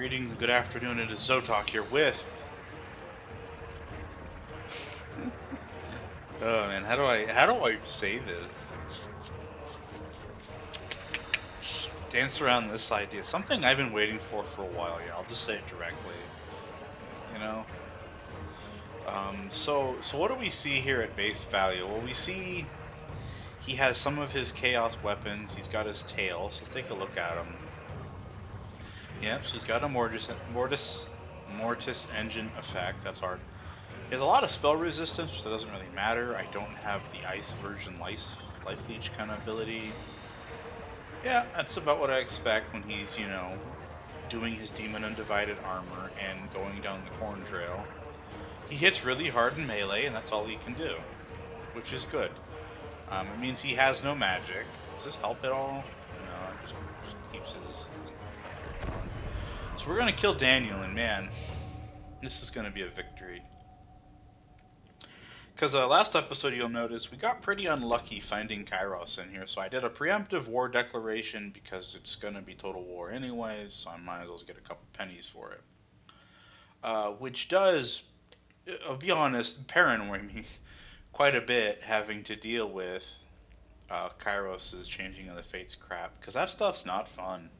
Greetings and good afternoon. It is Zotok here with. Oh man, how do I say this? Dance around this idea. Something I've been waiting for a while. Yeah, I'll just say it directly. You know. So what do we see here at base value? Well, we see he has some of his chaos weapons. He's got his tail. So let's take a look at him. Yep. So he's got a mortis engine effect. That's hard. He has a lot of spell resistance, so it doesn't really matter. I don't have the ice version life leech kind of ability. Yeah, that's about what I expect when he's, you know, doing his demon undivided armor and going down the corn trail. He hits really hard in melee, and that's all he can do, which is good. It means he has no magic. Does this help at all? No, it just keeps his on. So we're gonna kill Daniel, and man, this is gonna be a victory. Because last episode, you'll notice, we got pretty unlucky finding Kairos in here, so I did a preemptive war declaration because it's going to be total war anyways, so I might as well get a couple pennies for it. Which does, I'll be honest, paranoid me quite a bit having to deal with Kairos' changing of the fates crap, because that stuff's not fun.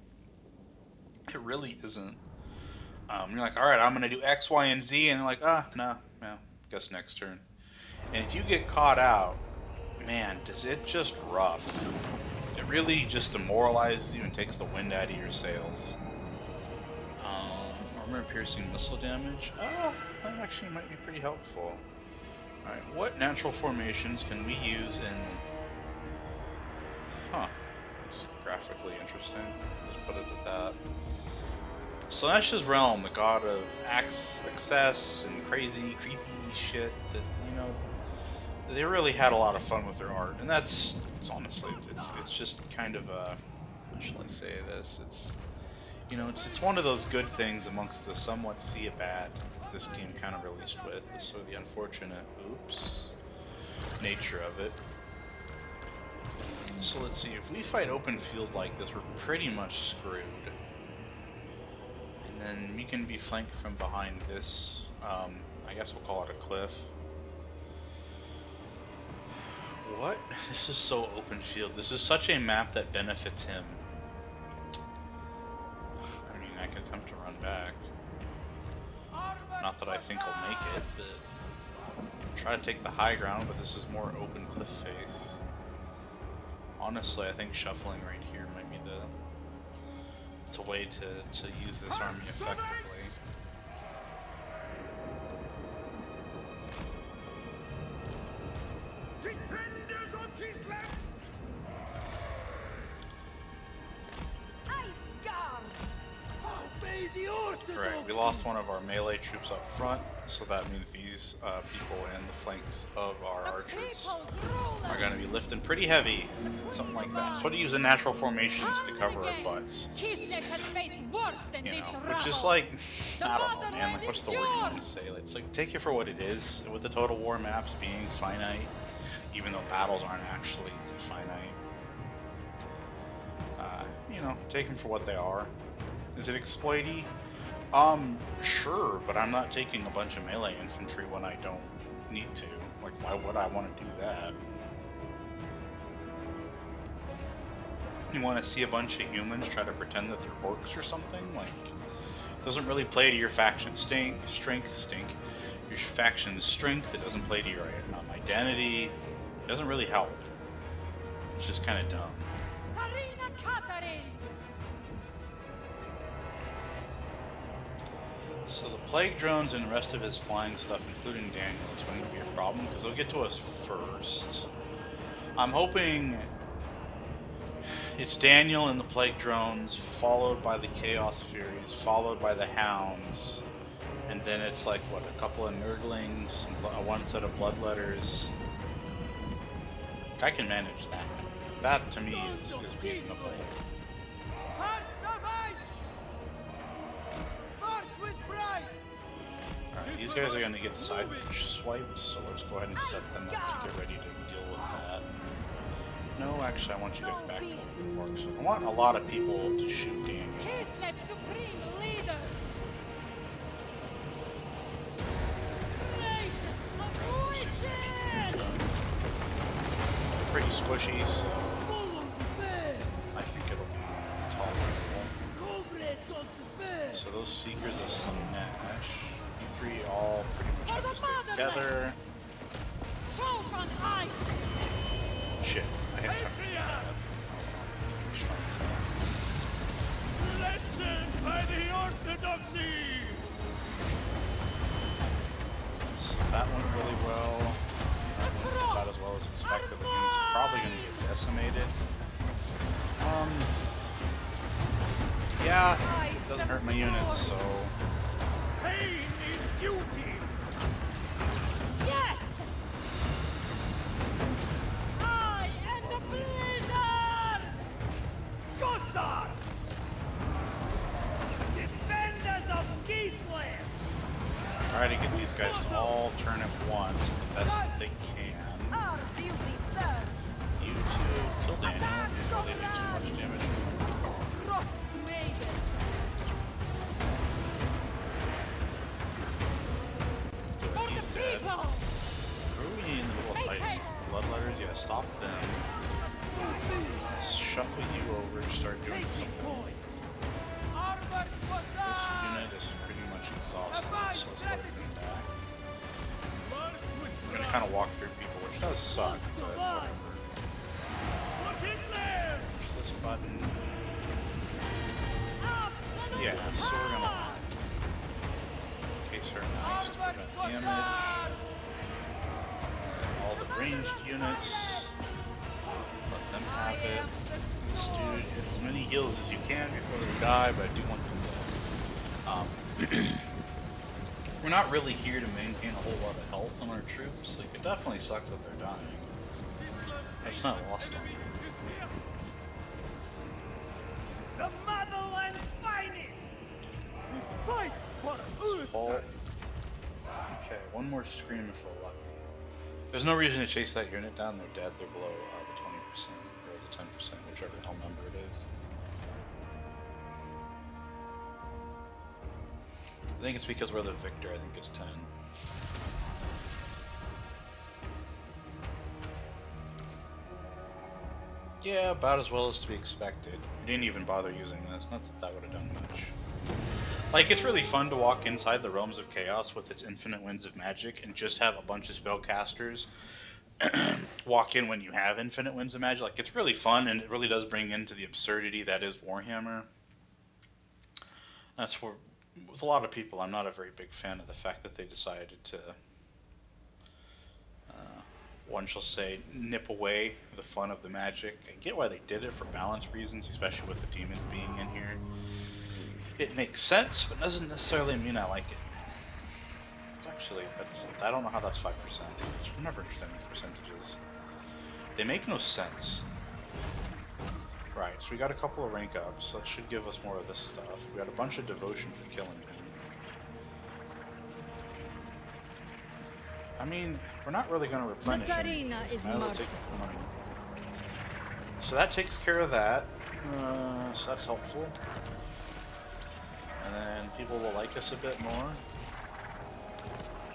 It really isn't. You're like, alright, I'm going to do X, Y, and Z, and you're like, no, guess next turn. And if you get caught out, man, does it just rough. It really just demoralizes you and takes the wind out of your sails. Armor piercing missile damage. Oh, that actually might be pretty helpful. Alright, what natural formations can we use in... It's graphically interesting. Just put it at that. Slash's Realm, the god of excess and crazy, creepy shit that, you know, they really had a lot of fun with their art, and it's honestly, it's just kind of a, how shall I say this? It's, you know, it's one of those good things amongst the somewhat sea of bad this game kind of released with. So the unfortunate, nature of it. So let's see, if we fight open field like this, we're pretty much screwed. And then we can be flanked from behind this, I guess we'll call it a cliff. What? This is so open field. This is such a map that benefits him. I mean, I can attempt to run back. Not that I think I'll make it, but try to take the high ground, but this is more open cliff face. Honestly, I think shuffling right here might be the way to use this army effectively. Right, we lost one of our melee troops up front, so that means these people in the flanks of our archers are going to be lifting pretty heavy, something like that. So to use the natural formations to cover our butts, you know, which is like, I don't know, man, like what's the word you want to say? It's like, take it for what it is, with the Total War maps being finite, even though battles aren't actually finite. You know, take them for what they are. Is it exploity? Sure, but I'm not taking a bunch of melee infantry when I don't need to. Like, why would I want to do that? You want to see a bunch of humans try to pretend that they're orcs or something? Like, it doesn't really play to your faction strength. Your faction's strength. It doesn't play to your identity. It doesn't really help. It's just kind of dumb. So the plague drones and the rest of his flying stuff, including Daniel, is going to be a problem because they'll get to us first. I'm hoping it's Daniel and the plague drones, followed by the Chaos Furies, followed by the Hounds, and then it's like, what, a couple of Nerdlings, one set of Bloodletters. I can manage that. That, to me, is reasonable. Alright, these guys are going to get side swiped, so let's go ahead and set them up to get ready to deal with that. No, actually, I want you guys back to the orcs. I want a lot of people to shoot Daniel. Kislev, supreme leader! bushy, so I think it'll be tolerable. So those Seekers of Slanesh, you three all pretty much have to stay together. Shit, I hit him. Lesson by the orthodoxy. So that went really well. That went about as well as expected. The unit's probably going to get decimated. Yeah, it doesn't hurt my units, so... Pain is duty. Yes! I am the blizzard! Cossacks! Defenders of Kislev! Try to get these guys to all turn at once, the best that they can. Our duty, sir! You two kill Daniel before they do too much damage. Frost Maiden! For He's the dead. people! Who are we in the middle of fighting? Bloodletters? Yeah, stop them. Shuffle you over, start doing something. This unit is pretty much exhausted, so it's looking back. I'm gonna kind of walk through people, which does suck, but whatever. Push this button. Yeah, so we're gonna case her knives to prevent damage. All the ranged units, let them have it. Let's do as many heals as you can before they die, but I do want them to. We're not really here to maintain a whole lot of health on our troops. Like, it definitely sucks that they're dying. That's not lost on me. The motherland's finest! We fight for Fall. Ulster! Okay, one more scream if we're lucky. There's no reason to chase that unit down. They're dead. They're below the 20% or the 10%, whichever hell number it is. I think it's because we're the victor. I think it's 10. Yeah, about as well as to be expected. We didn't even bother using this. Not that that would have done much. Like, it's really fun to walk inside the realms of chaos with its infinite winds of magic and just have a bunch of spellcasters walk in when you have infinite winds of magic. Like, it's really fun, and it really does bring into the absurdity that is Warhammer. That's where, with a lot of people, I'm not a very big fan of the fact that they decided to, one shall say, nip away the fun of the magic. I get why they did it for balance reasons, especially with the demons being in here. It makes sense, but doesn't necessarily mean I like it. It's actually, I don't know how that's 5%. I never understand these percentages. They make no sense. Right, so we got a couple of rank ups, so that should give us more of this stuff. We got a bunch of devotion for killing him. I mean, we're not really going to replenish him. is Might as well take the money. So that takes care of that. So that's helpful. And then people will like us a bit more.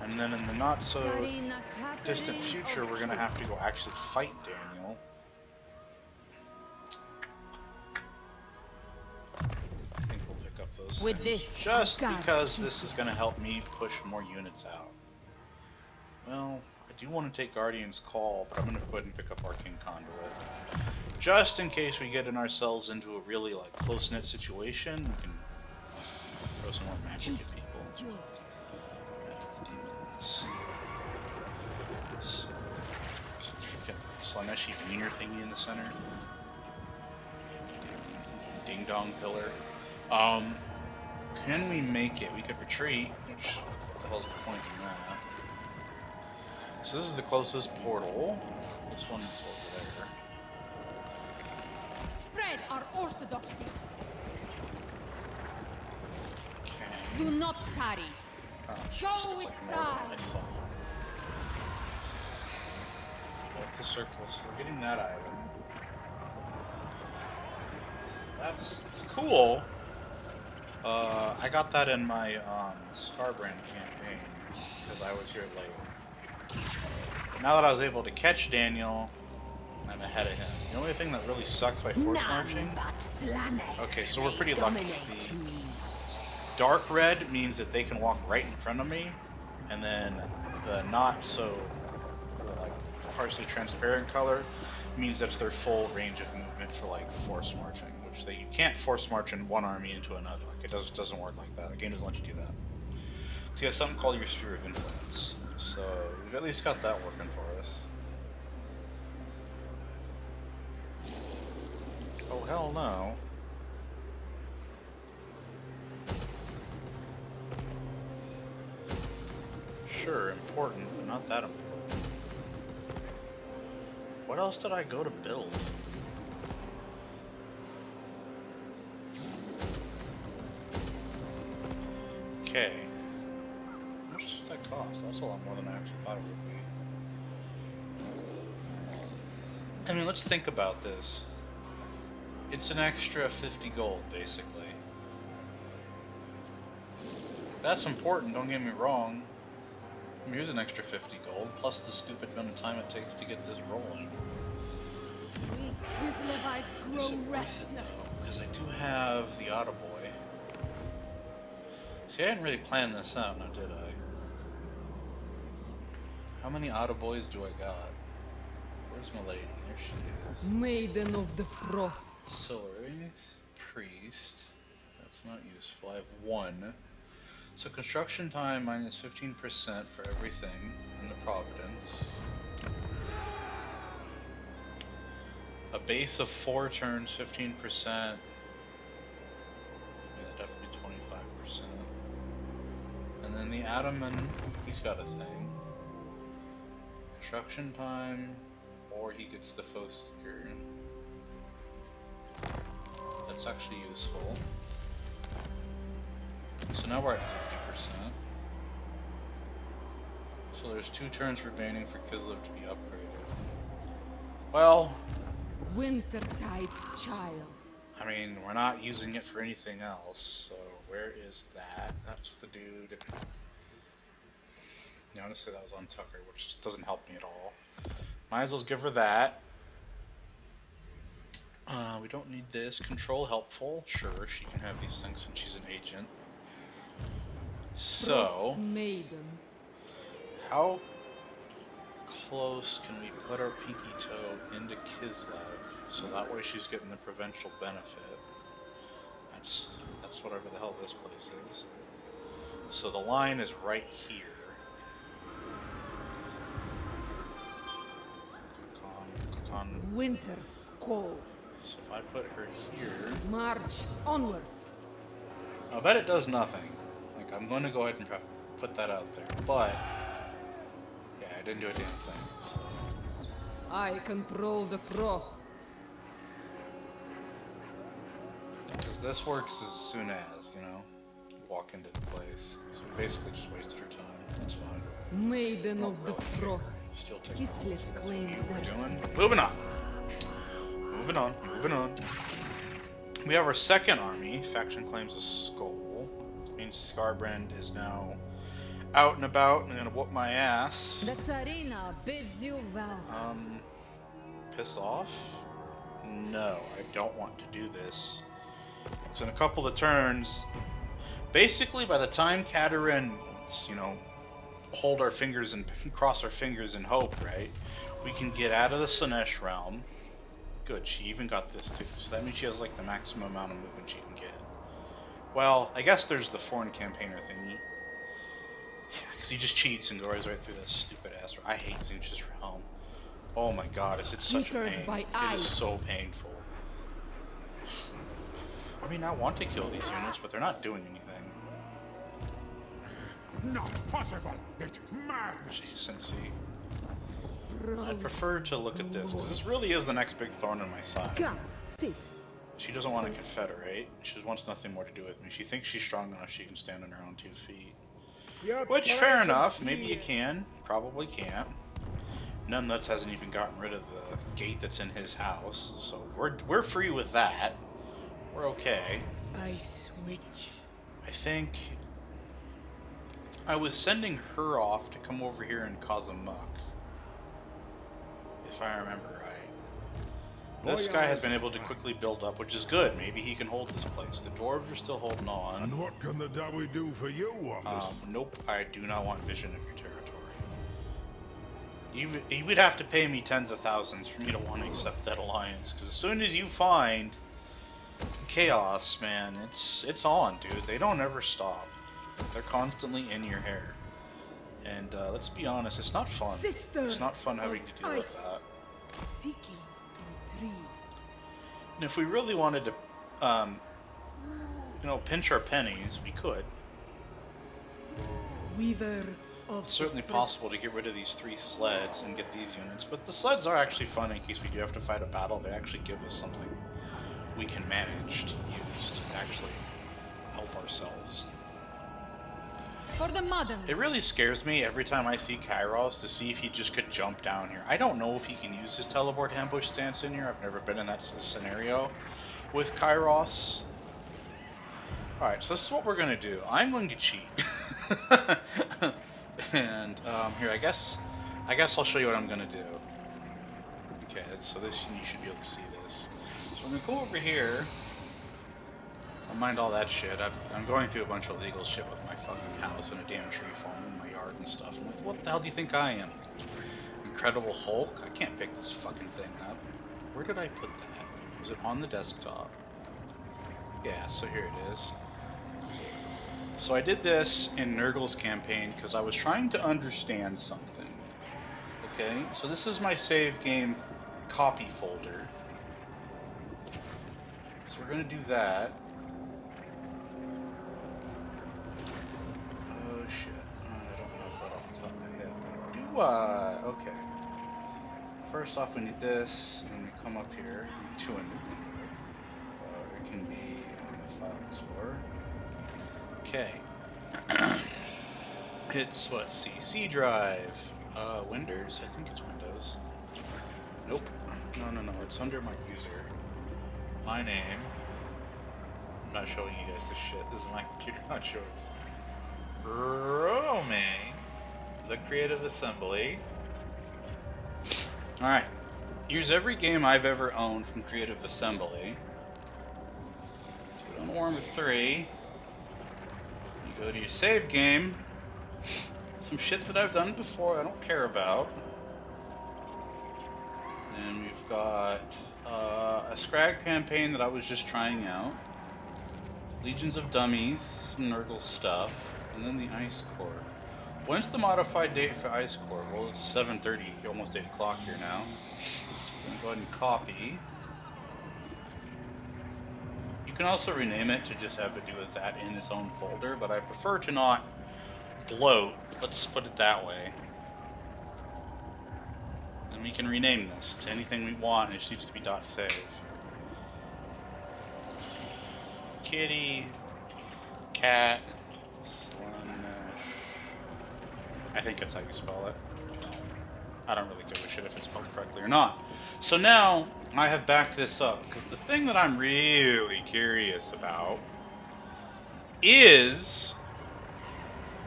And then in the not so distant future, we're going to have to go actually fight Daniel. I think we'll pick up those With things. this, Just because this is going to help me push more units out. Well, I do want to take Guardian's Call, but I'm going to go ahead and pick up Arcane Conduit. Just in case we get ourselves into a really like close-knit situation, we can throw some more magic at people. At the demons. So, Slaneshi Wiener thingy in the center. Ding Dong Pillar. Can we make it? We could retreat, which, what the hell's the point in that? So this is the closest portal. This one's over there. Spread our orthodoxy. Okay. Do not tarry. Oh, Go it's with like more than I pride. thought. With the circle, so we're getting that item. That's cool. I got that in my Scarbrand campaign because I was here late. Now that I was able to catch Daniel, I'm ahead of him. The only thing that really sucks by force marching. Okay, so we're pretty lucky. The dark red means that they can walk right in front of me, and then the not so like partially transparent color means that's their full range of movement for like force marching, which you can't force march in one army into another. Like it doesn't work like that. The game doesn't let you do that. So you have something called your sphere of influence. So we've at least got that working for us. Oh hell no. Sure, important, but not that important. What else did I go to build? Okay. How much does that cost? That's a lot more than I actually thought it would be. I mean, let's think about this. It's an extra 50 gold, basically. That's important, don't get me wrong. Here's an extra 50 gold, plus the stupid amount of time it takes to get this rolling. We Kislevites grow restless. Because I do have the Autoboy. See, I didn't really plan this out, now did I? How many Autoboys do I got? Where's my lady? There she is. Maiden of the Frost. Solaris, Priest. That's not useful. I have one. So construction time minus 15% for everything in the Providence. A base of 4 turns, 15%. Yeah, that'd have to be 25%. And then the Ataman, he's got a thing. Construction time, or he gets the Foe Sticker. That's actually useful. So now we're at 50%. So there's 2 turns remaining for Kislev to be upgraded. Well, Wintertide's child. I mean, we're not using it for anything else, so where is that? That's the dude. Yeah, honestly, that was on Tucker, which just doesn't help me at all. Might as well give her that. We don't need this. Control helpful. Sure, she can have these things since she's an agent. So, Frost Maiden. how close can we put our pinky toe into Kislev so that way she's getting the provincial benefit? That's whatever the hell this place is. So the line is right here. Click on. Winter's call. So if I put her here, March onward. I bet it does nothing. Like, I'm going to go ahead and put that out there, but yeah, I didn't do a damn thing. So. I control the frosts. Because this works as soon as, you know, you walk into the place. So we basically just wasted her time. That's fine. Maiden Not of the really. frost. Still taking Kislev claims what their we're doing. secret. Moving on. Moving on. Moving on. We have our second army. Faction claims a skull. It means Scarbrand is now out and about and gonna whoop my ass. The Tsarina bids you well. Piss off? No, I don't want to do this. So in a couple of turns, basically by the time Katerin, you know, hold our fingers and cross our fingers and hope, right? We can get out of the Sinesh realm. Good, she even got this too. So that means she has like the maximum amount of movement she can get. Well, I guess there's the foreign campaigner thingy. Yeah, because he just cheats and goes right through this stupid ass. I hate Zinch's realm. Oh my god, is it such a Cheated pain? by It ice. is so painful. I mean, I want to kill these units, but they're not doing anything. Not possible! It's madness! Jeez, Sensei. I'd prefer to look at this, because this really is the next big thorn in my side. Come, sit. She doesn't want to confederate. She wants nothing more to do with me. She thinks she's strong enough she can stand on her own 2 feet. Which, fair enough. Maybe you can. Probably can't. Numbnuts hasn't even gotten rid of the gate that's in his house, so we're free with that. We're okay. I switch. I think I was sending her off to come over here and cause a muck, if I remember right. this guy has been able to quickly build up, which is good. Maybe he can hold this place. The dwarves are still holding on. And what can the Dawi do for you on this? Nope, I do not want vision of your territory. You would have to pay me tens of thousands for me to want to accept that alliance, because as soon as you find chaos, man, it's on, dude. They don't ever stop. They're constantly in your hair. And let's be honest, it's not fun. Sister It's not fun having to of deal with ice. that. Seeking intrigues. And if we really wanted to, you know, pinch our pennies, we could. Weaver of It's certainly the possible to forests. get rid of these 3 sleds and get these units, but the sleds are actually fun in case we do have to fight a battle. They actually give us something we can manage to use to actually help ourselves. For the mother. It really scares me every time I see Kairos to see if he just could jump down here. I don't know if he can use his teleport ambush stance in here. I've never been in that scenario with Kairos. Alright, so this is what we're going to do. I'm going to cheat. And here, I guess I'll show you what I'm going to do. Okay, so this, you should be able to see this. So I'm going to go over here. Don't mind all that shit. I'm going through a bunch of legal shit with my fucking house and a damn tree farm in my yard and stuff. I'm like, what the hell do you think I am? Incredible Hulk? I can't pick this fucking thing up. Where did I put that? Was it on the desktop? Yeah, so here it is. So I did this in Nurgle's campaign because I was trying to understand something. Okay, so this is my save game copy folder. So we're gonna do that. Oh shit, I don't know that off the top of my head. Okay. First off we need this, and we come up here to a new window. It can be File Explorer. Okay. It's what? C drive. Windows? I think it's Windows. Nope. No. It's under my user. My name. I'm not showing you guys this shit. This is my computer, not yours. Roaming the Creative Assembly. Alright. Here's every game I've ever owned from Creative Assembly. So we don't Warhammer 3. You go to your save game. Some shit that I've done before I don't care about. And we've got a Scrag campaign that I was just trying out. Legions of Dummies, some Nurgle stuff, and then the Ice Core. When's the modified date for Ice Core? Well, it's 7:30, almost 8 o'clock here now. So we're going to go ahead and copy. You can also rename it to just have to do with that in its own folder, but I prefer to not bloat, let's put it that way. And we can rename this to anything we want, and it just needs to be .save. Kitty, cat, Slanesh. I think that's how you spell it. I don't really give a shit if it's spelled correctly or not. So now I have backed this up, because the thing that I'm really curious about is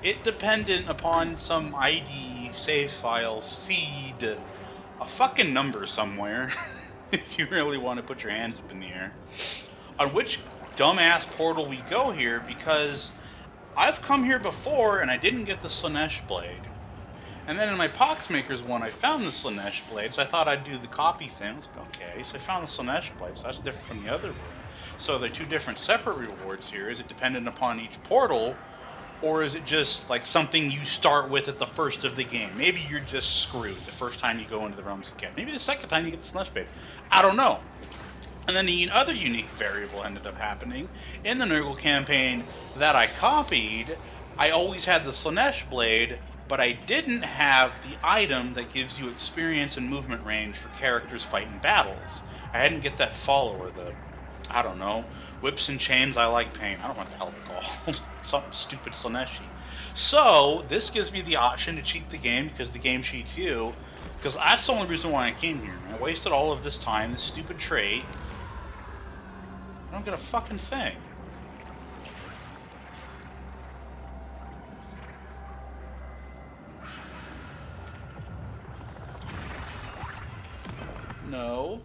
it dependent upon some ID save file seed a fucking number somewhere if you really want to put your hands up in the air on which dumbass portal we go here, because I've come here before and I didn't get the Slanesh blade. And then in my Poxmakers one, I found the Slanesh blade, so I thought I'd do the copy thing. I was like, okay, so I found the Slanesh blade, so that's different from the other one. So they're 2 different separate rewards here. Is it dependent upon each portal, or is it just like something you start with at the first of the game? Maybe you're just screwed the first time you go into the realms again. Maybe the second time you get the Slanesh blade. I don't know. And then the other unique variable ended up happening in the Nurgle campaign that I copied. I always had the Slanesh blade, but I didn't have the item that gives you experience and movement range for characters fighting battles. I hadn't get that follower, the, I don't know, Whips and Chains I Like Pain. I don't know what the hell they're called. Something stupid Slaneshi. So, this gives me the option to cheat the game because the game cheats you. Because that's the only reason why I came here. I wasted all of this time, this stupid trait. I don't get a fucking thing. No.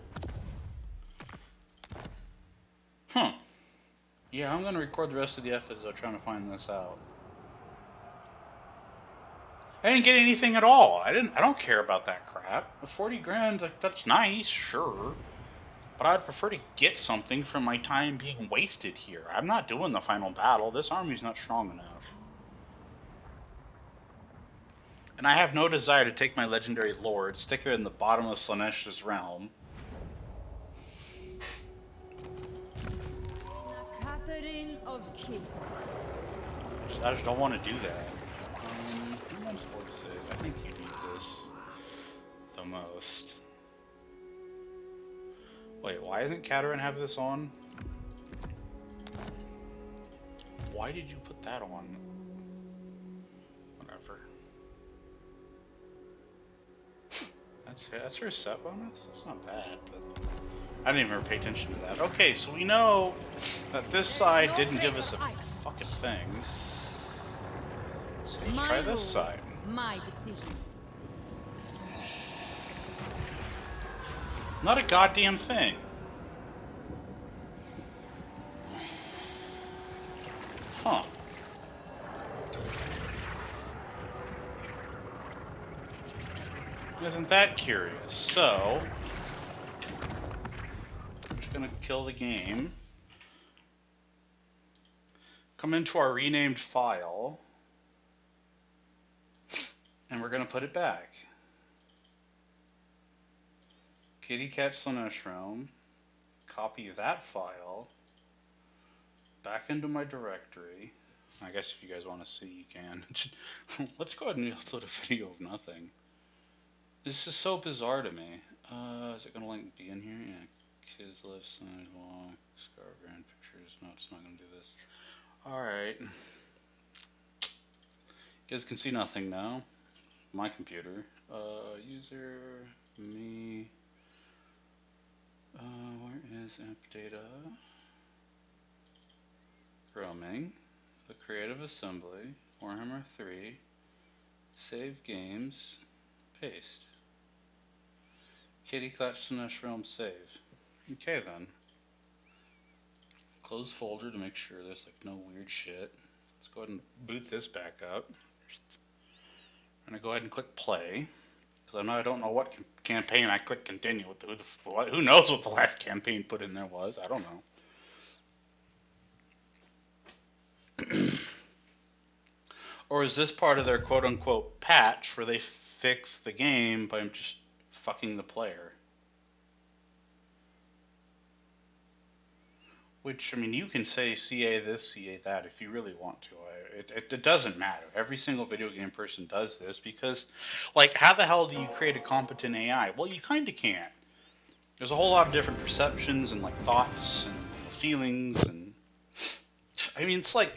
Yeah, I'm gonna record the rest of the episode trying to find this out. I didn't get anything at all. I don't care about that crap. 40 grand, like, that's nice, sure. But I'd prefer to get something from my time being wasted here. I'm not doing the final battle. This army's not strong enough. And I have no desire to take my legendary lord, stick her in the bottom of Slanesh's realm. Catherine of Kislev. I just don't want to do that. Who wants worth it? I think you need this the most. Wait, why doesn't Katerin have this on? Why did you put that on? Whatever. That's her set bonus? That's not bad, but I didn't even pay attention to that. Okay, so we know that this side didn't give us a fucking thing. So let's try this side. My decision. Not a goddamn thing. Huh. Isn't that curious? So, I'm just gonna kill the game. Come into our renamed file. And we're gonna put it back. Kitty Cat Slanesh Realm. Copy that file. Back into my directory. I guess if you guys want to see, you can. Let's go ahead and upload a video of nothing. This is so bizarre to me. Is it gonna like be in here? Yeah. Kislev, Sidewalk, Scar Brand Pictures. No, it's not gonna do this. Alright. You guys can see nothing now. My computer. User, me. Where is app data? Roaming. The Creative Assembly. Warhammer 3. Save games. Paste. Kitty Clutch Slanesh Realm save. Okay then. Close folder to make sure there's like no weird shit. Let's go ahead and boot this back up. I'm gonna go ahead and click play because I don't know what campaign I click continue with. Who knows what the last campaign put in there was? I don't know. Or is this part of their quote-unquote patch where they fix the game by just fucking the player? Which, I mean, you can say CA this, CA that if you really want to. It doesn't matter. Every single video game person does this because, like, how the hell do you create a competent AI? Well, you kind of can't. There's a whole lot of different perceptions and, like, thoughts and feelings and... I mean, it's like...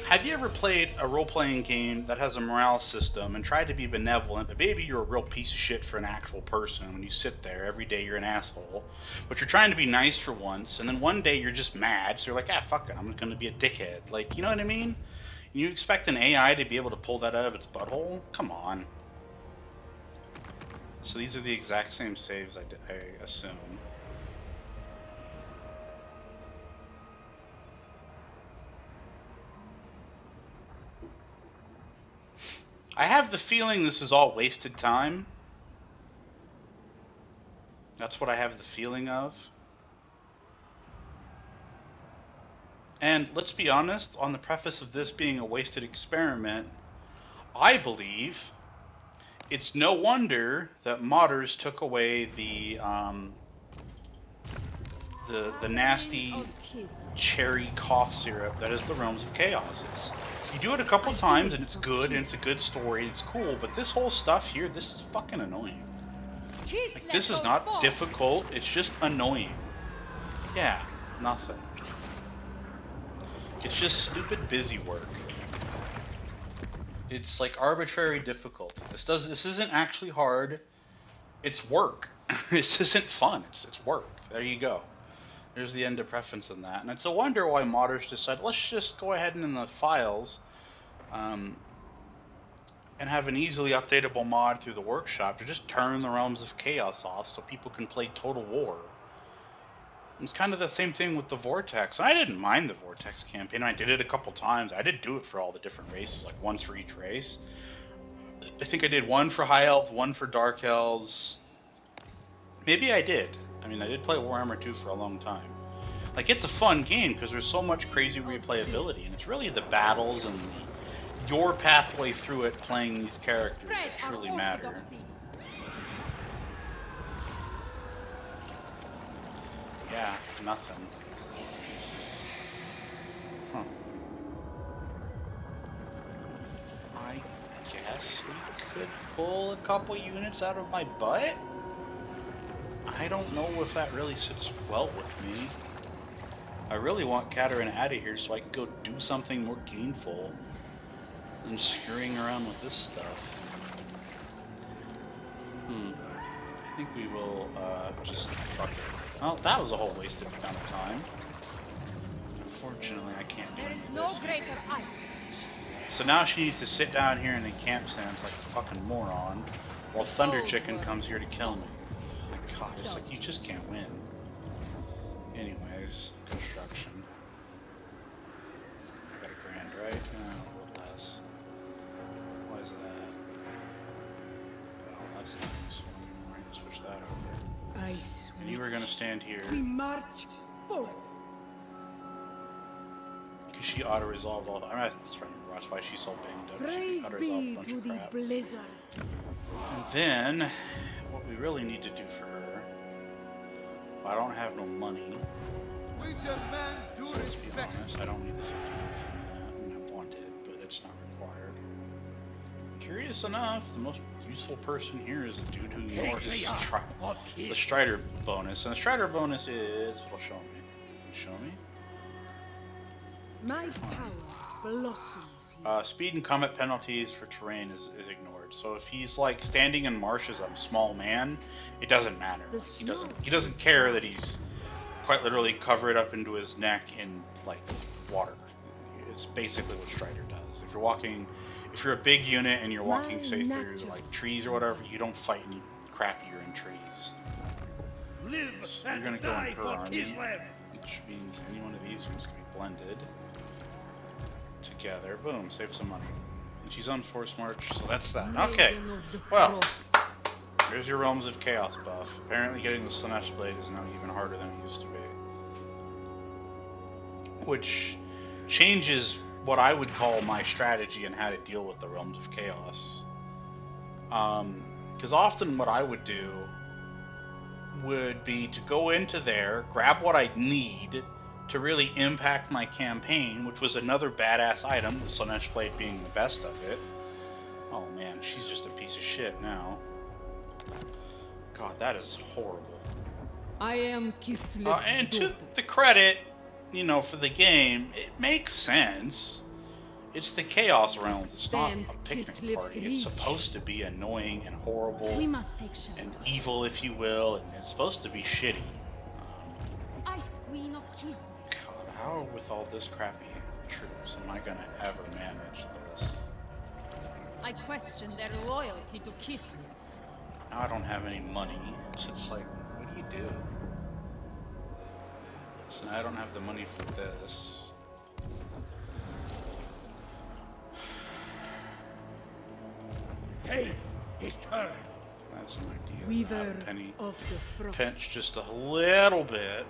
Have you ever played a role-playing game that has a morale system and tried to be benevolent, but maybe you're a real piece of shit for an actual person when you sit there every day you're an asshole, but you're trying to be nice for once, and then one day you're just mad, so you're like, ah, fuck it, I'm going to be a dickhead. Like, you know what I mean? You expect an AI to be able to pull that out of its butthole? Come on. So these are the exact same saves, I assume. I have the feeling this is all wasted time. That's what I have the feeling of. And let's be honest, on the preface of this being a wasted experiment, I believe it's no wonder that modders took away the nasty cherry cough syrup that is the Realms of Chaos. You do it a couple times and it's good and it's a good story and it's cool, but this whole stuff here, this is fucking annoying. Like, this is not difficult, it's just annoying. Yeah, nothing. It's just stupid busy work. It's like arbitrary difficulty. This isn't actually hard. It's work. This isn't fun. It's work. There you go. There's the end of preference in that. And it's a wonder why modders decide, let's just go ahead and in the files and have an easily updatable mod through the workshop to just turn the Realms of Chaos off so people can play Total War. It's kind of the same thing with the Vortex. I didn't mind the Vortex campaign. I did it a couple times. I did do it for all the different races, like once for each race. I think I did one for High Elves, one for Dark Elves. Maybe I did. I mean, I did play Warhammer 2 for a long time. Like, it's a fun game because there's so much crazy replayability, and it's really the battles and your pathway through it playing these characters that truly matter. Yeah, nothing. Huh. I guess we could pull a couple units out of my butt? I don't know if that really sits well with me. I really want Katarina out of here so I can go do something more gainful than scurrying around with this stuff. I think we will just fuck it. Well, that was a whole wasted amount of time. Unfortunately, I can't do There any is of no this. greater ice. So now she needs to sit down here in the camp stands like a fucking moron, while Thunder Chicken comes here to kill me. My god, it's like you just can't win. Anyways, construction. I got $1,000, right? No, a little less. Why is that? Well, that's not useful anymore. I can switch that over. Ice. And you were gonna stand here. We march forth. Because she auto-resolved all the... I mean, that's right. That's why she's so banged up. Praise She auto-resolved be a bunch to of the crap. blizzard. And then, what we really need to do for her... If I don't have no money... We demand due So let's be respect. honest, I don't need the 50 for that. I mean, I want it, but it's not required. Curious enough, the most useful person here is a dude who ignores the Strider bonus. And the Strider bonus is... What'll show me? Show me? My power blossoms here. Speed and combat penalties for terrain is ignored. So if he's like standing in marsh as a small man, it doesn't matter. He doesn't care that he's quite literally covered up into his neck in like water. It's basically what Strider does. If you're a big unit and you're walking, say, through like trees or whatever, you don't fight any crap. You're in trees. Live So you're gonna go in her army, which means any one of these units can be blended together. Boom, save some money. And she's on Force March, so that's that. Okay, well, there's your Realms of Chaos buff. Apparently getting the Slanesh Blade is now even harder than it used to be. Which changes what I would call my strategy and how to deal with the Realms of Chaos. Because often what I would do would be to go into there, grab what I need to really impact my campaign, which was another badass item, the Slanesh Blade being the best of it. Oh man, she's just a piece of shit now. God, that is horrible. I am Kislev's And to daughter. the credit, you know, for the game, it makes sense. It's the Chaos Realms. It's not a picnic Kislev's party. It's reach. supposed to be annoying and horrible We must take shelter. and evil, if you will, and it's supposed to be shitty. Ice Queen of Kislev. God, how with all this crappy troops am I gonna ever manage this? I question their loyalty to Kislev. Now I don't have any money, so it's like, what do you do? So now I don't have the money for this. Faith eternal. That's an idea. Weaver Have a penny of the frost. pinch just a little bit.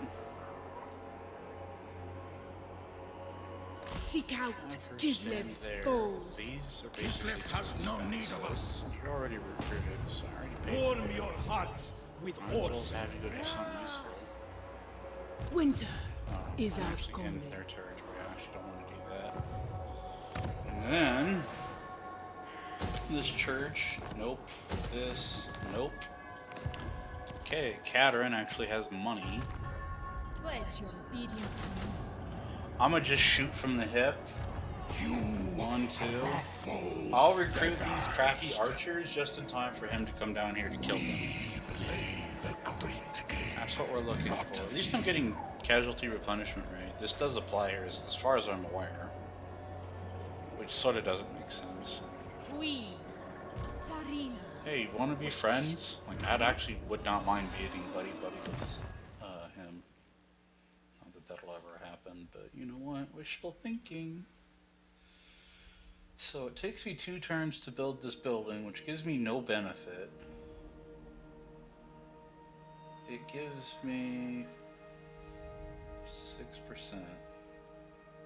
Seek out Understand Kislev's there. foes. These are Kislev basically has no defense. need of us. You're already recruited, so I already paid Warm for it. your hearts with Might as well horses. have you go do something useful. Winter Oh, is I'm our actually in calling. their territory. I actually don't want to do that. And then this church, nope. This, nope. Okay, Katerin actually has money. Pledge your obedience to me. I'm gonna just shoot from the hip. You 1, 2. are foes. I'll recruit these crappy archers just in time for him to come down here to kill them. Play the great game. That's what we're looking for. At least I'm getting casualty replenishment rate. This does apply here as far as I'm aware. Which sort of doesn't make sense. Queen. Tsarina. Hey, you wanna be friends? Like, I actually would not mind being buddy-buddy with him. but you know what? Wishful thinking. So it takes me 2 turns to build this building, which gives me no benefit. It gives me 6%,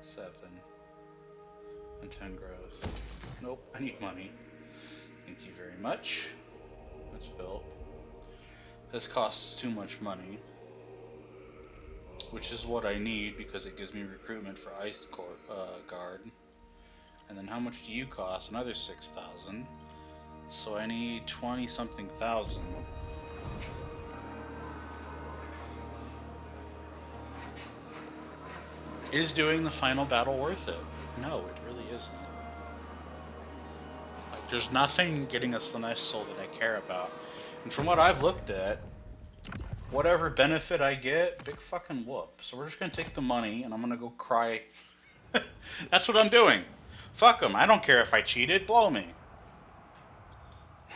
7, and 10 gross. Nope, I need money. Thank you very much. That's built. This costs too much money, which is what I need because it gives me recruitment for Ice Guard. And then how much do you cost? Another 6,000. So I need 20-something thousand. Is doing the final battle worth it? No, it really isn't. Like, there's nothing getting a Slanesh soul that I care about. And from what I've looked at, whatever benefit I get, big fucking whoop. So we're just gonna take the money and I'm gonna go cry. That's what I'm doing. Fuck them. I don't care if I cheated. Blow me.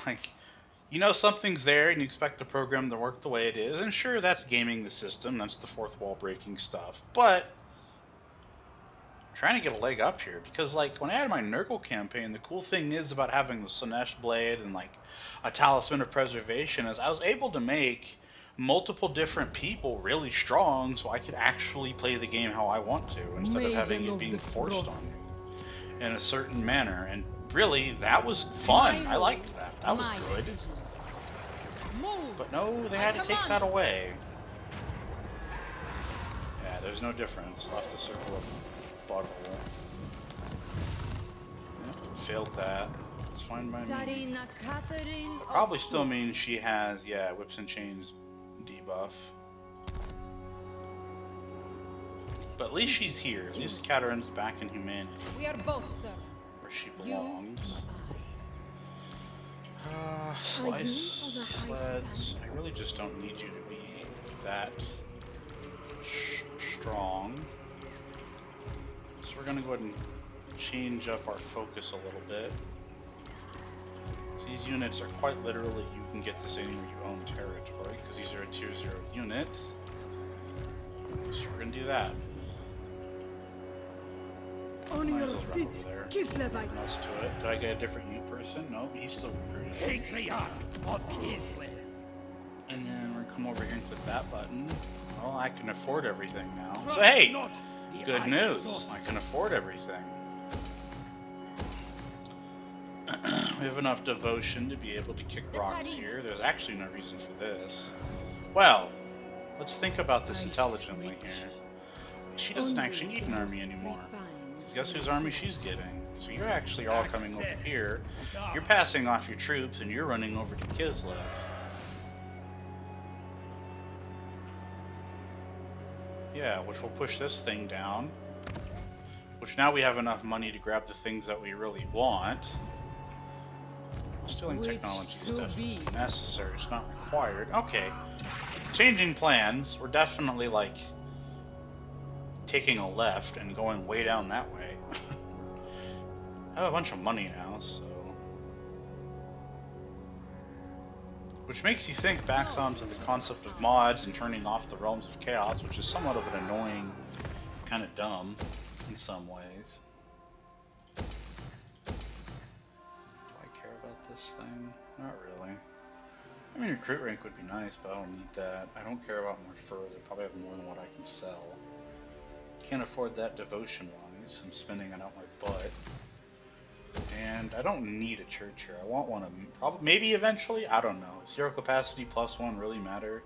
Like, you know something's there and you expect the program to work the way it is. And sure, that's gaming the system. That's the fourth wall breaking stuff. But I'm trying to get a leg up here. Because, like, when I had my Nurgle campaign, the cool thing is about having the Slanesh Blade and, like, a Talisman of Preservation is I was able to make multiple different people really strong so I could actually play the game how I want to instead of having it being forced on me in a certain manner. And really, that was fun. I liked that. That was good. But no, they had to take that away. Yeah, there's no difference. Left the circle of butthole. Yep, failed that. It's fine by me. Probably still means she has, yeah, Whips and Chains debuff. But at least she's here. At least Katarin's back in humanity. We are both servants. Where she belongs. Slice, sleds. I really just don't need you to be that strong. So we're gonna go ahead and change up our focus a little bit. So these units are quite literally, you can get this anywhere you own territory, because these are a tier 0 unit. So we're gonna do that. On your Over feet, there. Kislevites. Let's do it. Did I get a different new person? No, he's still recruiting. Patriarch of Kislev. And then we're gonna come over here and click that button. Well, I can afford everything now. So Trust hey, not the good ice news. saucer. I can afford everything. We have enough devotion to be able to kick rocks here. There's actually no reason for this. Well, let's think about this intelligently here. She doesn't actually need an army anymore. Guess whose army she's getting? So you're actually all coming over here. You're passing off your troops and you're running over to Kislev. Yeah, which will push this thing down. Which now we have enough money to grab the things that we really want. Stealing technology is definitely necessary, it's not required. Okay. Changing plans. We're definitely like taking a left and going way down that way. I have a bunch of money now, so... Which makes you think back onto the concept of mods and turning off the realms of chaos, which is somewhat of an annoying, kind of dumb in some ways. Do I care about this thing? Not really. I mean, recruit rank would be nice, but I don't need that. I don't care about more furs. I probably have more than what I can sell. Can't afford that devotion-wise. I'm spending it out my butt. And I don't need a church here. I want one of them. Probably, maybe eventually. I don't know. Does hero capacity +1 really matter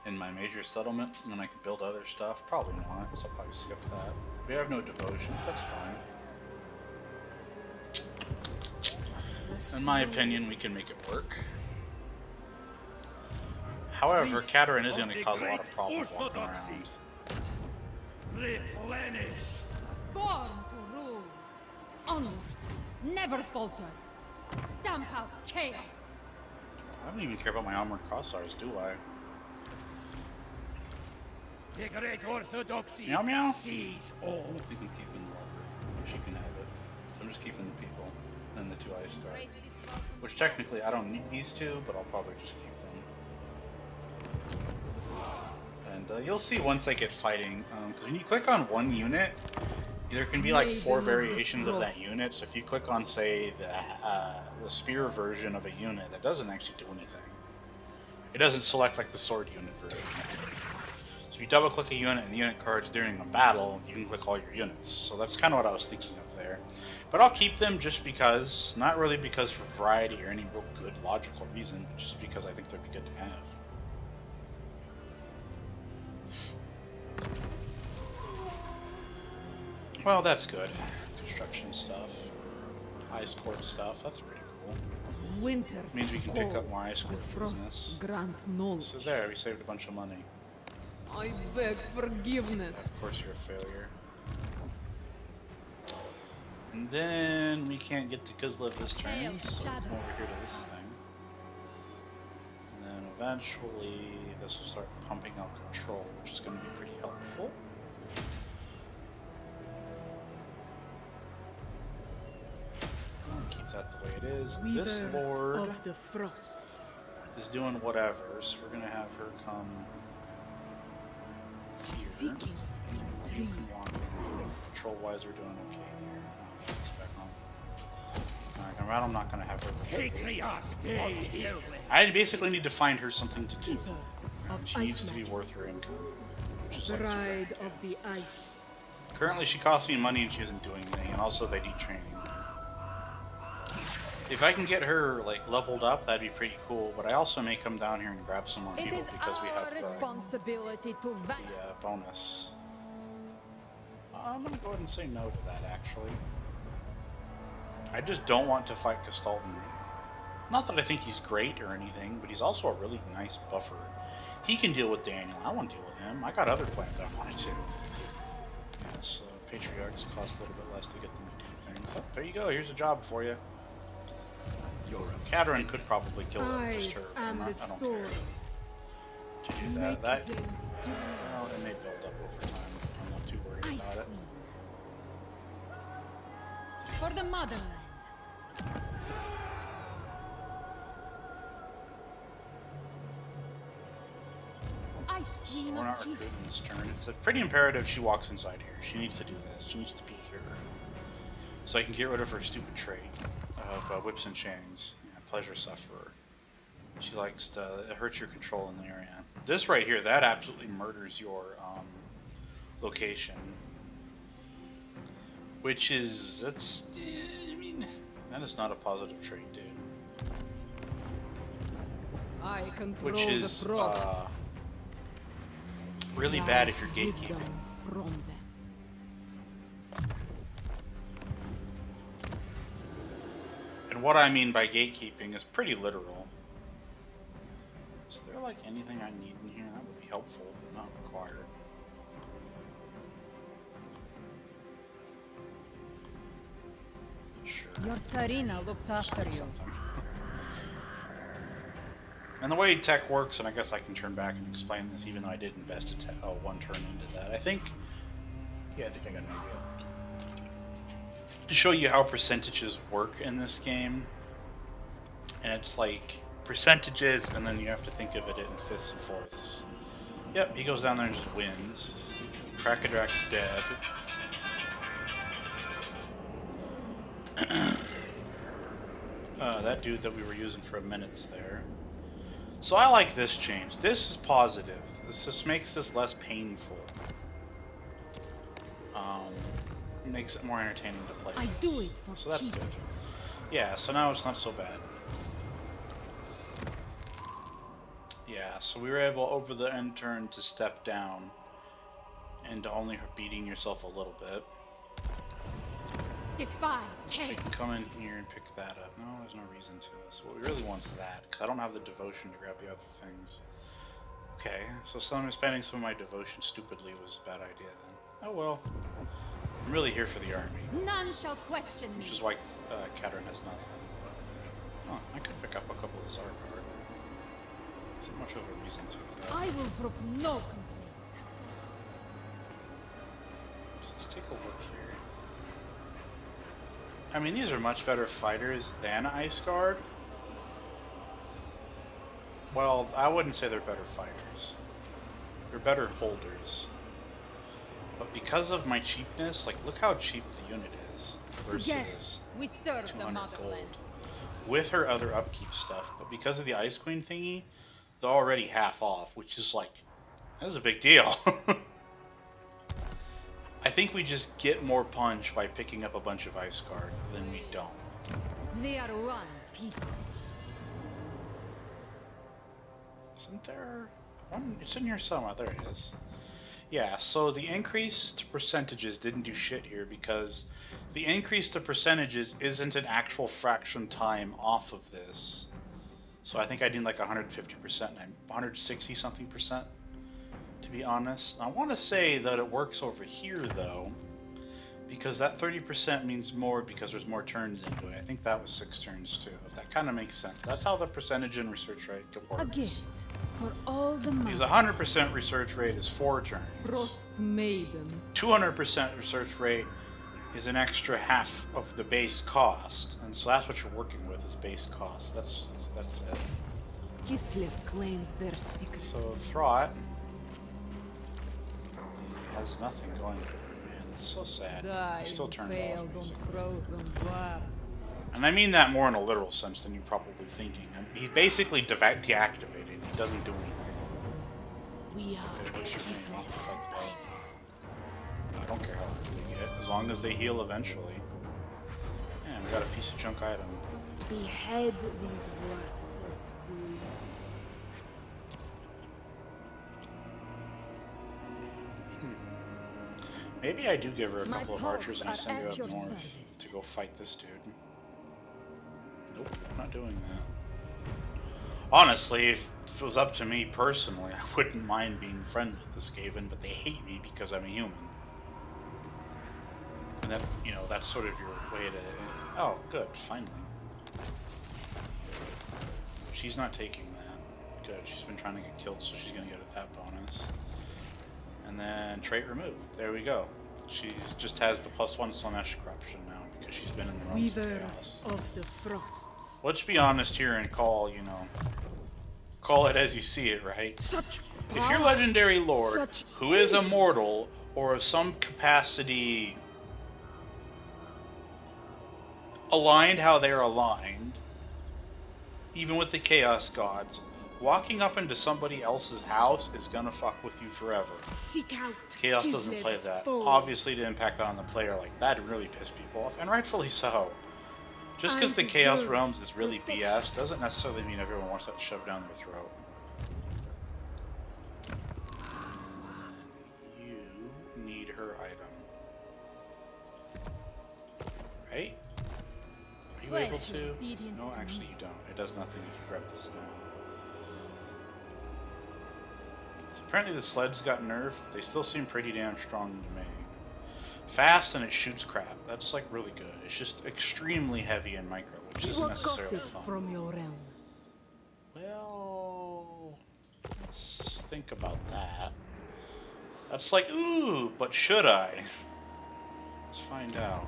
in my major settlement when I can build other stuff? Probably not. So I'll probably skip that. We have no devotion. That's fine. In my opinion, we can make it work. However, Katarin is going to cause a lot of problems walking around. Replenish. Born to rule. Onward. Never falter. Stamp out chaos. I don't even care about my armored crossars, do I? The great orthodoxy Meow meow. sees all. I don't think I'm keeping the walker. She can have it. So I'm just keeping the people and the 2 ice guard. Which technically I don't need these 2, but I'll probably just keep them. And you'll see once I get fighting, because when you click on one unit, there can be like 4 variations of that unit. So if you click on, say, the spear version of a unit, that doesn't actually do anything. It doesn't select like the sword unit version. So if you double click a unit and the unit card's during a battle, you can click all your units. So that's kind of what I was thinking of there. But I'll keep them just because, not really because for variety or any real good logical reason, but just because I think they'd be good to have. Well, that's good. Construction stuff, ice court stuff, that's pretty cool. Winter's Means we can pick up more ice the court frosts business. grant knowledge. So there, we saved a bunch of money. I beg forgiveness. Of course you're a failure. And then we can't get to Kislev this turn, so we'll come over here to this thing. And then eventually this will start pumping out control, which is going to be pretty helpful. Keep that the way it is. This Weaver lord of the frosts is doing whatever, so we're going to have her come here. seeking intrigues. Control-wise, we're doing okay here. Let's back on. Alright, I'm not going to have her. Patriarch of Kislev. I basically need to find her something to do. Keeper of She ice needs to be magic. worth her income. Which is like Bride of the ice. currently, she costs me money and she isn't doing anything, and also they need training. If I can get her like leveled up, that'd be pretty cool. But I also may come down here and grab some more It people is because we our have responsibility to the bonus. I'm gonna go ahead and say no to that. Actually, I just don't want to fight Gestalten. Not that I think he's great or anything, but he's also a really nice buffer. He can deal with Daniel. I want to deal with him. I got other plans I wanted to. Yeah, so Patriarchs cost a little bit less to get them to do things. So, there you go. Here's a job for you. Katerin could probably kill her, just her. I am the I don't storm. care to do that. That well, it may build up over time. I'm not too worried Ice about it. Queen. For the motherland. Ice So Queen we're of not Kislev. recruiting this turn. It's pretty imperative she walks inside here. She needs to do this. She needs to be here. So I can get rid of her stupid trait of whips and chains. Yeah, pleasure sufferer. She likes to, it hurts your control in the area. This right here, that absolutely murders your location. Which is, that's, I mean, that is not a positive trait, dude. I control Which is, the frosts. really bad if you're Rise gatekeeping. wisdom from them. And what I mean by gatekeeping is pretty literal. Is there like anything I need in here? That would be helpful, but not required. Sure. Your Tsarina looks after you. Something. And the way tech works, and I guess I can turn back and explain this, even though I did invest one turn into that. I think I got an idea. To show you how percentages work in this game, and it's like percentages, and then you have to think of it in fifths and fourths. Yep, he goes down there and just wins. Krakadrak's dead. That dude that we were using for a minute's there. So I like this change. This is positive. This just makes this less painful. Makes it more entertaining to play. I do it for So that's Kislev. good. Yeah, so now it's not so bad. Yeah, so we were able over the end turn to step down into only beating yourself a little bit. Defy You chaos. can come in here and pick that up. No, there's no reason to. So what we really want is that, because I don't have the devotion to grab the other things. Okay, so spending some of my devotion stupidly was a bad idea then. Oh well. I'm really here for the army, None shall question me. which is why Katerin has nothing. Oh, I could pick up a couple of Zarkar. Isn't much of a reason to. I will brook no complaint. Let's take a look here. I mean, these are much better fighters than Ice Guard. Well, I wouldn't say they're better fighters. They're better holders. But because of my cheapness, like, look how cheap the unit is Together, versus we serve the 200 motherland. gold. With her other upkeep stuff, but because of the Ice Queen thingy, they're already half off, which is like, that's a big deal. I think we just get more punch by picking up a bunch of Ice Guard than we don't. They are one people. Isn't there one? It's in here somewhere. There it is. Yeah, so the increase to percentages didn't do shit here because the increase to percentages isn't an actual fraction time off of this. So I think I need like 150% and 160 something percent, to be honest. I want to say that it works over here though, because that 30% means more because there's more turns into it. I think that was 6 turns too. That kind of makes sense. That's how the percentage and research rate works. A gift for all the Because might. 100% research rate is 4 turns. Frost Maiden. 200% research rate is an extra half of the base cost, and so that's what you're working with is base cost. That's it. Kislev claims their secrets. So Throt has nothing going for her, man. That's so sad. I still turned off music. And I mean that more in a literal sense than you're probably thinking. He's basically deactivated. He doesn't do anything. We are Okay, what's your name? Kislev's finest. I don't care how they get, as long as they heal eventually. Man, we got a piece of junk item. Behead these worthless fools. Maybe I do give her a My couple of pulse archers and I are send her at up your north service. to go fight this dude. Nope, not doing that. Honestly, if it was up to me personally, I wouldn't mind being friends with this Skaven, but they hate me because I'm a human. And that, you know, that's sort of your way to... Oh, good, finally. She's not taking that. Good, she's been trying to get killed, so she's gonna get that bonus. And then trait removed. There we go. She just has the +1 Slanesh corruption now because she's been in the realms of Weaver chaos. of the frosts. Let's be honest here and call, you know, call it as you see it, right? Such If your legendary lord, Such who is elegance. immortal or of some capacity aligned how they're aligned, even with the chaos gods, walking up into somebody else's house is gonna fuck with you forever. Seek out Chaos doesn't play Kislev's that. foes. Obviously, to impact that on the player like that, it really pissed people off, and rightfully so. Just because I the Chaos deserve Realms is really protection. BS doesn't necessarily mean everyone wants that shoved down their throat. You need her item. Right? Are you Well, able she to? obedience No, to actually me. you don't. It does nothing if you grab the stone. So apparently the sleds got nerfed. They still seem pretty damn strong to me. Fast and it shoots crap. That's like really good. It's just extremely heavy in micro, which isn't What necessarily gossip fun. from your realm? Well, let's think about that. That's like, ooh, but should I? Let's find out.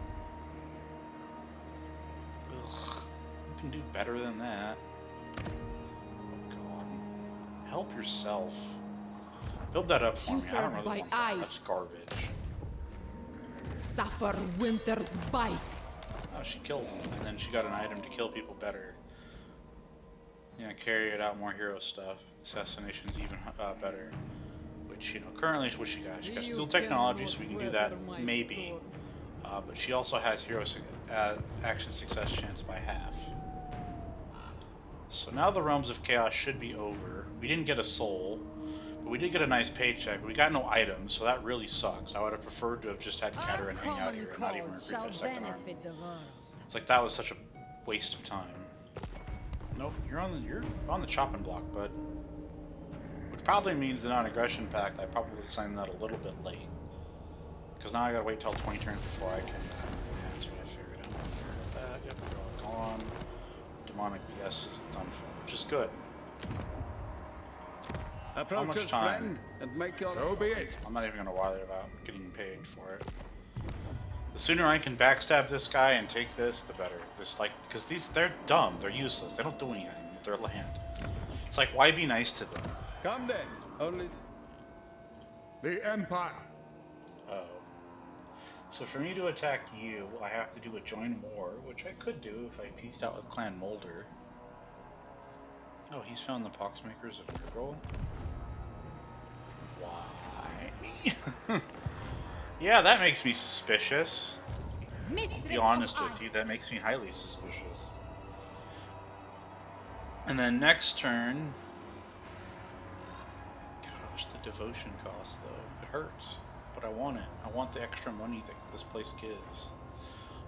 Ugh, you can do better than that. Oh god. Help yourself. Build that up for me. I don't Tutored really by want that. That's ice. garbage. Suffer winter's bite. Oh, she killed him, and then she got an item to kill people better. Yeah, carry it out, more hero stuff. Assassination's even better. Which, you know, currently is what she got. She got You steel technology, cannot so we can do that, weather my maybe. storm. But she also has hero action success chance by half. So now the Realms of Chaos should be over. We didn't get a soul, but we did get a nice paycheck. But we got no items, so that really sucks. I would have preferred to have just had Our Caterin hang out common here and not even cause recruit shall that second army. benefit the world. It's like that was such a waste of time. Nope, you're on the chopping block, bud. Which probably means the non-aggression pact. I probably signed that a little bit late, because now I gotta wait till 20 turns before I can. Yeah, that's what I figured out. Yep, they're all gone. Demonic BS is done for, which is good. Approach much us, time? friend, and make your... So be it. I'm not even gonna bother about getting paid for it. The sooner I can backstab this guy and take this, the better. This because they're dumb, they're useless, they don't do anything with their land. It's like, why be nice to them? Come then. Only... The Empire. Oh. So for me to attack you, I have to do a join war, which I could do if I pieced out with Clan Mulder. Oh, he's found the Poxmakers of Nurgle? Why? Yeah, that makes me suspicious. To be Mistress honest of with you, ice. that makes me highly suspicious. And then next turn... Gosh, the devotion cost, though. It hurts. But I want it. I want the extra money that this place gives.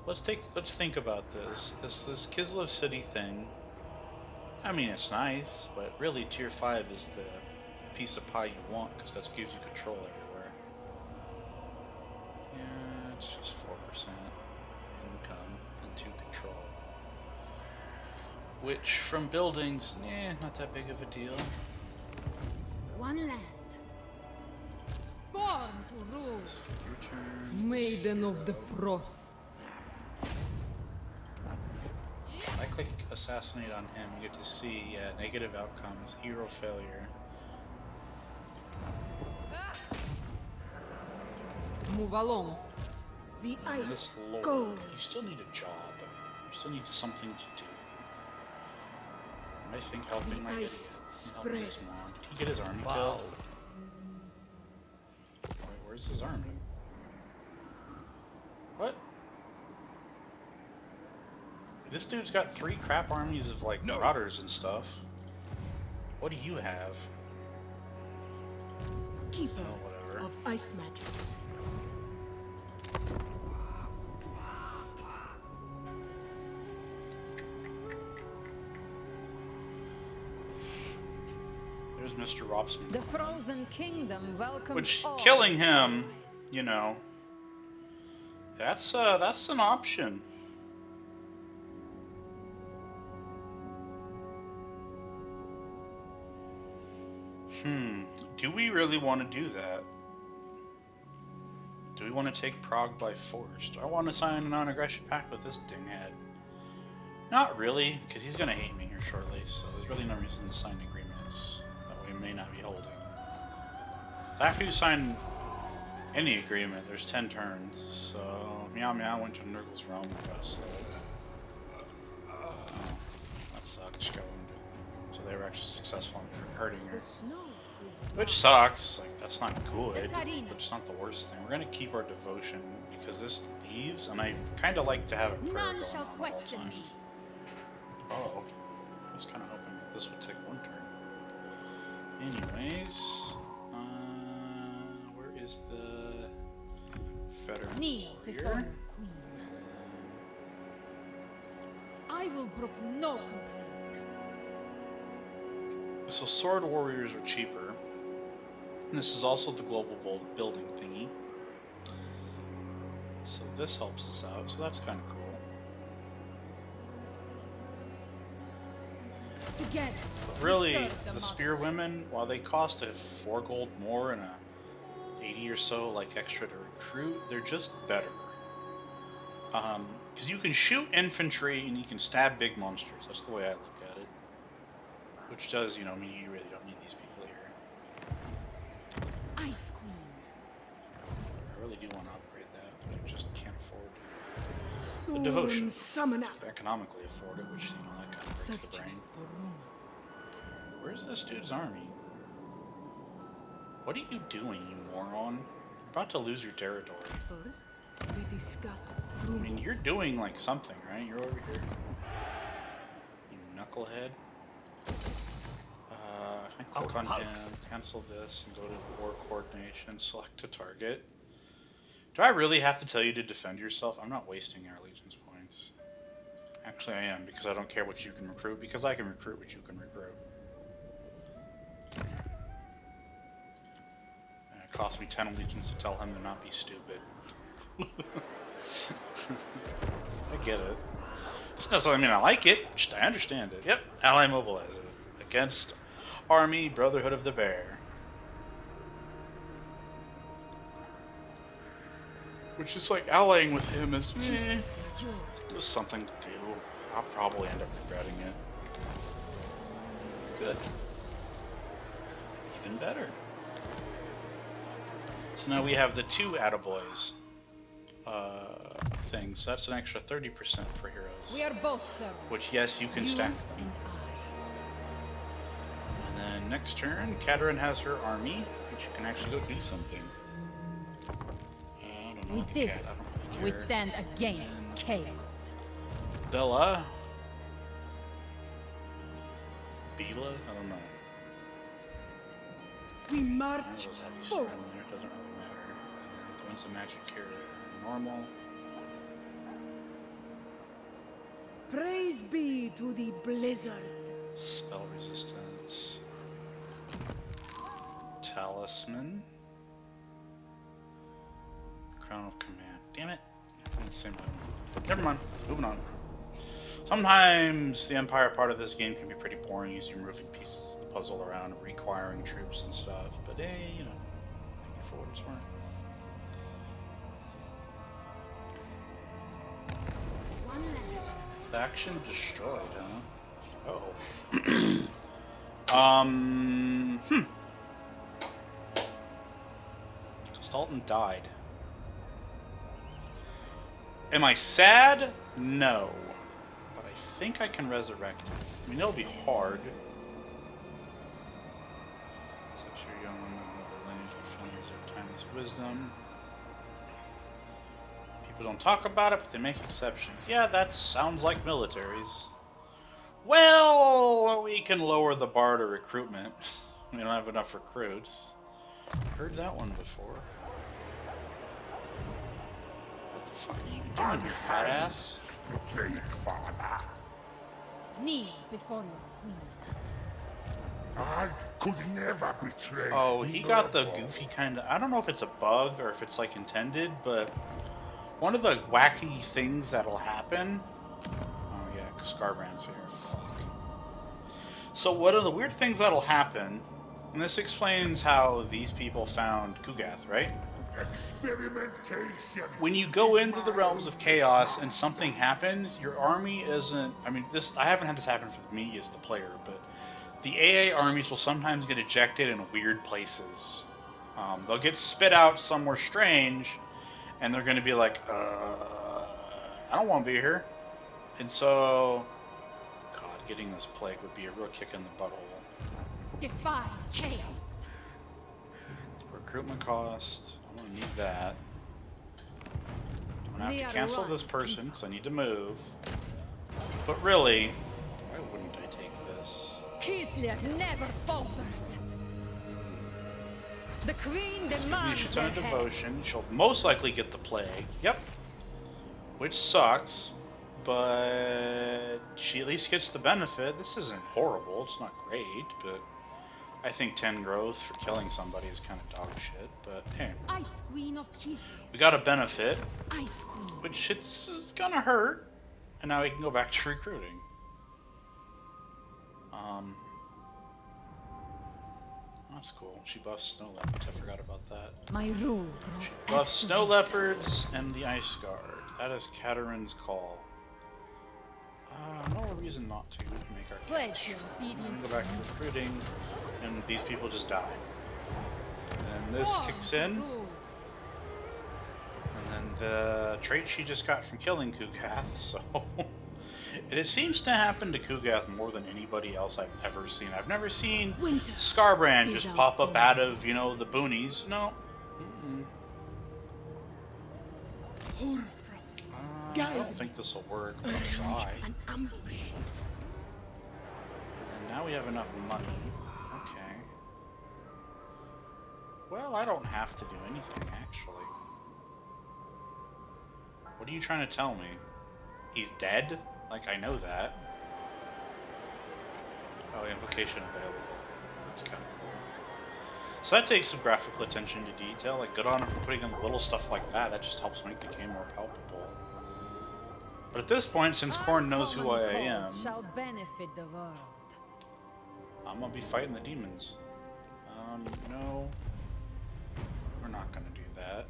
Let's think about this. This Kislev City thing. I mean, it's nice, but really tier 5 is the piece of pie you want, because that gives you control everywhere. Yeah, it's just 4% income and 2 control. Which, from buildings, not that big of a deal. One land. Born to rule. Skip your turn. Maiden of the Frosts. If I click assassinate on him, you get to see negative outcomes, hero failure. Move along. The And ice this lord, goes. you still need a job. You still need something to do. I think helping The my ice idiot. Helping his spreads. mom. Did he get his army killed? Wait, where's his army? What? This dude's got 3 crap armies of like marauders and stuff. What do you have? Keeper Oh, whatever. of ice magic. There's Mr. Robsman. The frozen kingdom welcomes Which all killing its him, allies. you know, that's an option. Do we really want to do that? Do we want to take Prague by force? Do I want to sign a non-aggression pact with this dinghead? Not really, because he's going to hate me here shortly, so there's really no reason to sign agreements that we may not be holding. After you sign any agreement, there's 10 turns, so Meow Meow went to Nurgle's realm and got sold. Oh, that sucks, she got wounded. So they were actually successful in hurting her. The snow is Which sucks, like that's not good, It's Arena. but it's not the worst thing. We're gonna keep our devotion because this leaves, and I kind of like to have a prayer None going shall on at all question times. me. Oh, I was kind of hoping that this would take 1 turn. Anyways, where is the Federer Kneel before warrior? the queen. I will brook no complaint. So sword warriors are cheaper. And this is also the global building thingy. So this helps us out, so that's kind of cool. Together. But really, we serve the mother. spear women, while they cost a 4 gold more and a 80 or so like extra to recruit, they're just better. Because you can shoot infantry and you can stab big monsters. That's the way I look at it. Which does, mean you really don't need these people here. Ice Queen. I really do want to upgrade that, but I just can't afford to storm devotion. summoner. economically afford it, which, that kind of breaks the Searching brain. for rumor. Where's this dude's army? What are you doing, you moron? You're about to lose your territory. First, we discuss I rumors. mean, you're doing, like, something, right? You're over here. You knucklehead. I click on him, cancel this, and go to war coordination, select a target. Do I really have to tell you to defend yourself? I'm not wasting our allegiance points. Actually, I am, because I don't care what you can recruit, because I can recruit what you can recruit. And it cost me 10 allegiance to tell him to not be stupid. I get it. I mean, I like it, just I understand it. Yep, ally mobilizes. Against Army Brotherhood of the Bear. Which is like allying with him is just something to do. I'll probably end up regretting it. Good. Even better. So now we have the 2 attaboys things. So that's an extra 30% for heroes. We are both servants. Which, yes, you can stack them. And And then next turn, Katerin has her army, which you can actually go do something. I don't know. With the cat, this, I don't really we care. stand against And chaos. Bella. Bela? I don't know. We None of march those have these forth. strand there, it doesn't really matter. When's the magic carrier? Normal. Praise be to the blizzard. Spell resistance. Talisman. Crown of Command. Damn it. That's the same one. Never mind. Moving on. Sometimes the Empire part of this game can be pretty boring, as you're moving pieces of the puzzle around, requiring troops and stuff. But hey, you know, take it for what it's worth. Faction destroyed, huh? Uh-oh. Sultan died. Am I sad? No. But I think I can resurrect him. I mean, it'll be hard. Such a young woman of the lineage of families of timeless wisdom. People don't talk about it, but they make exceptions. Yeah, that sounds like militaries. Well, we can lower the bar to recruitment. We don't have enough recruits. Heard that one before. What the fuck are you doing, you fat ass? Kneel before your queen. I could never betray. Oh, he got the goofy kind of... I don't know if it's a bug or if it's like intended, but one of the wacky things that'll happen... Oh yeah, Scarbrand's here. Fuck. So one of the weird things that'll happen, and this explains how these people found Kugath, right? Experimentation. When you go into the realms of chaos and something happens, your army isn't... I mean, I haven't had this happen for me as the player, but the AA armies will sometimes get ejected in weird places. They'll get spit out somewhere strange, and they're going to be like, I don't want to be here. And so, God, getting this plague would be a real kick in the butthole. Defy chaos. Recruitment cost, I'm going to need that. I'm going to They have are to cancel one this person because I need to move. But really, why wouldn't I take this? Kislev never falters. The queen Give me a demands shit their ton of heads. devotion. She'll most likely get the plague. Yep. Which sucks, but she at least gets the benefit. This isn't horrible. It's not great, but I think 10 growth for killing somebody is kind of dog shit. But hey, Ice Queen of Kislev. we got a benefit, Ice Queen. which it's gonna hurt, and now we can go back to recruiting. That's cool. She buffs snow leopards. I forgot about that. My rule grows Buff snow absolute. leopards and the ice guard. That is Katerin's call. No reason not to. We can make our Pledge cash. your I'm obedience. gonna go back to recruiting, and these people just die. And this One kicks in, rule. and then the trait she just got from killing Kugath. So, and it seems to happen to Kugath more than anybody else I've ever seen. I've never seen Winter Scarbrand is just our pop up enemy. out of, you know, the boonies. No. Mm-mm. Hoarfrost. I Guide don't me. think this will work, but I'll Arrange try. an ambush. And now we have enough money. Okay. Well, I don't have to do anything, actually. What are you trying to tell me? He's dead? Like, I know that. Oh, invocation available. That's kind of cool. So that takes some graphical attention to detail. Like, good on him for putting in little stuff like that. That just helps make the game more palpable. But at this point, since Korn knows who I Uncommon am, cause shall benefit the world. I'm gonna be fighting the demons. No. We're not gonna do that.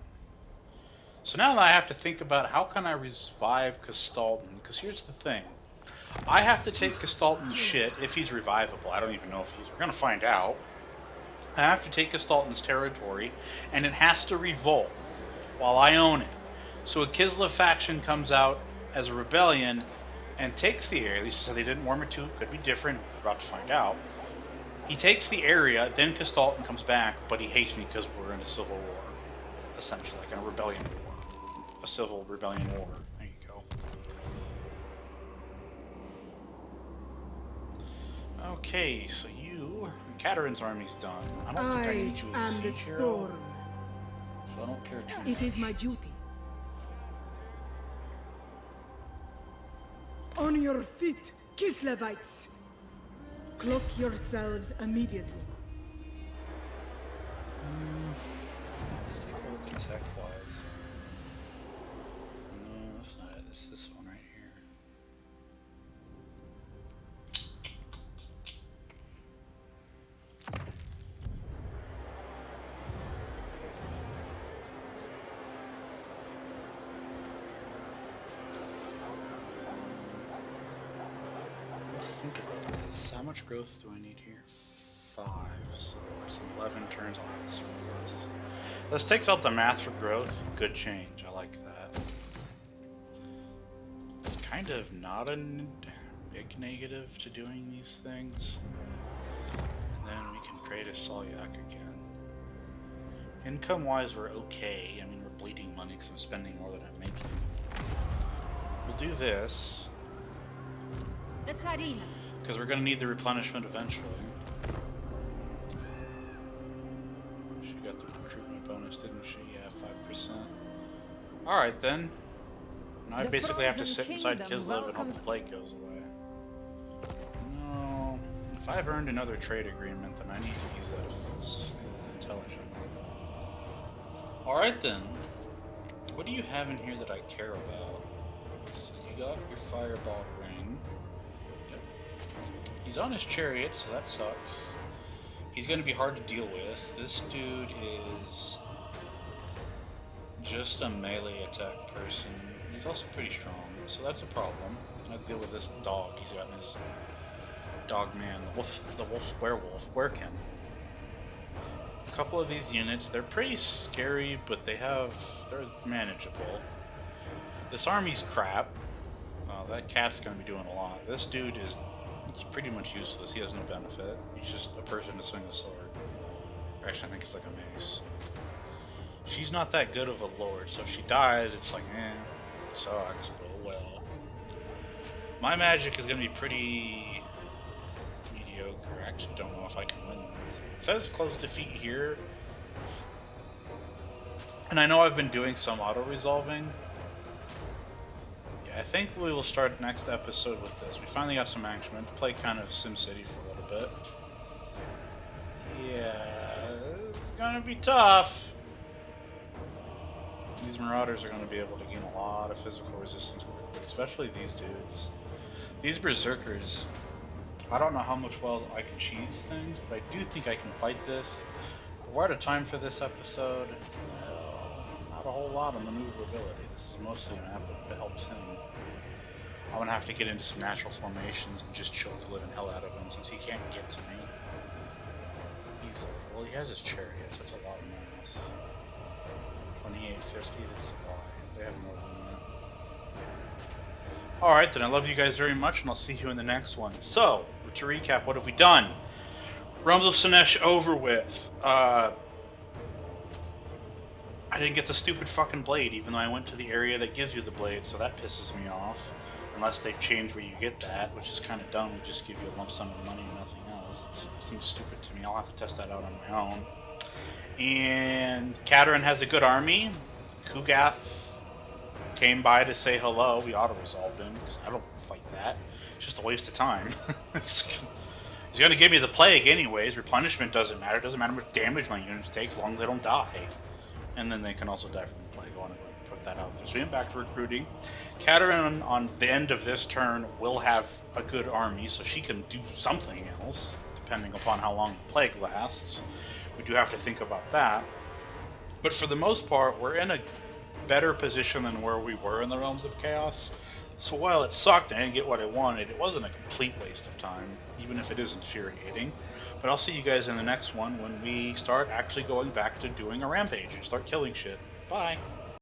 So now I have to think about how can I revive Kistalton, because here's the thing. I have to take Kistalton's shit if he's revivable. I don't even know if he's... We're gonna find out. I have to take Gestalten's territory, and it has to revolt while I own it. So a Kislev faction comes out as a rebellion and takes the area. At least so they didn't warm it to. Could be different. We're about to find out. He takes the area, then Gestalten comes back, but he hates me because we're in a civil war. Essentially, like in a rebellion war. A civil rebellion war. There you go. Okay, so you... Katarin's army's done. I don't think I need you as am a the siege hero, storm. so I don't care too much. It is my duty. On your feet, Kislevites! Cloak yourselves immediately. Let's take a look at tech-wise. No, that's not it. It's this one right here. Let's think about this. How much growth do I need here? 5. So it's 11 turns. I'll have this for growth. This takes out the math for growth. Good change. I like that. It's kind of not a big negative to doing these things. And then we can create a Solyak again. Income-wise, we're okay. I mean, we're bleeding money because I'm spending more than I'm making. We'll do this. The Tsarina. Because we're going to need the replenishment eventually. She got the recruitment bonus, didn't she? Yeah, 5%. Alright then. Now I The basically have to frozen sit inside kingdom Kislev and hope welcomes- the plague goes away. No. If I've earned another trade agreement, then I need to use that intelligently. Alright then. What do you have in here that I care about? So you got your fireball ring. Yep. He's on his chariot, so that sucks. He's going to be hard to deal with. This dude is just a melee attack person. He's also pretty strong, so that's a problem. I have to deal with this dog he's got in his dog man, the wolf werewolf, Werkin. A couple of these units, they're pretty scary, but they're manageable. This army's crap. That cat's gonna be doing a lot. This dude is pretty much useless. He has no benefit. He's just a person to swing a sword. Or actually, I think it's like a mace. She's not that good of a lord, so if she dies, it's like, it sucks, but oh well. My magic is gonna be pretty mediocre. I actually don't know if I can win this. It says close defeat here. And I know I've been doing some auto-resolving. I think we will start next episode with this. We finally got some action. We had to play kind of SimCity for a little bit. Yeah, this is gonna be tough. These marauders are gonna be able to gain a lot of physical resistance quickly, especially these dudes. These berserkers, I don't know how much well I can cheese things, but I do think I can fight this. But we're out of time for this episode. Not a whole lot of maneuverability. This is mostly a map that helps him. I'm gonna have to get into some natural formations and just choke the living hell out of him since he can't get to me. Well, he has his chariot, so it's a lot of mass. 2850, that's a lot. They have more than that. Alright, then I love you guys very much, and I'll see you in the next one. So, to recap, what have we done? Realms of Sinesh over with. I didn't get the stupid fucking blade, even though I went to the area that gives you the blade, so that pisses me off. Unless they've changed where you get that, which is kind of dumb. We just give you a lump sum of money and nothing else. It seems stupid to me. I'll have to test that out on my own. And Katarin has a good army. Kugath came by to say hello. We auto-resolved him, because I don't fight that. It's just a waste of time. He's going to give me the plague anyways. Replenishment doesn't matter. It doesn't matter how much damage my units take as long as they don't die. And then they can also die from the plague. I want to put that out there. So we went back to recruiting. Katarin on the end of this turn will have a good army, so she can do something else, depending upon how long the plague lasts. We do have to think about that. But for the most part, we're in a better position than where we were in the Realms of Chaos. So while it sucked and I didn't get what I wanted, it wasn't a complete waste of time, even if it is infuriating. But I'll see you guys in the next one when we start actually going back to doing a rampage and start killing shit. Bye!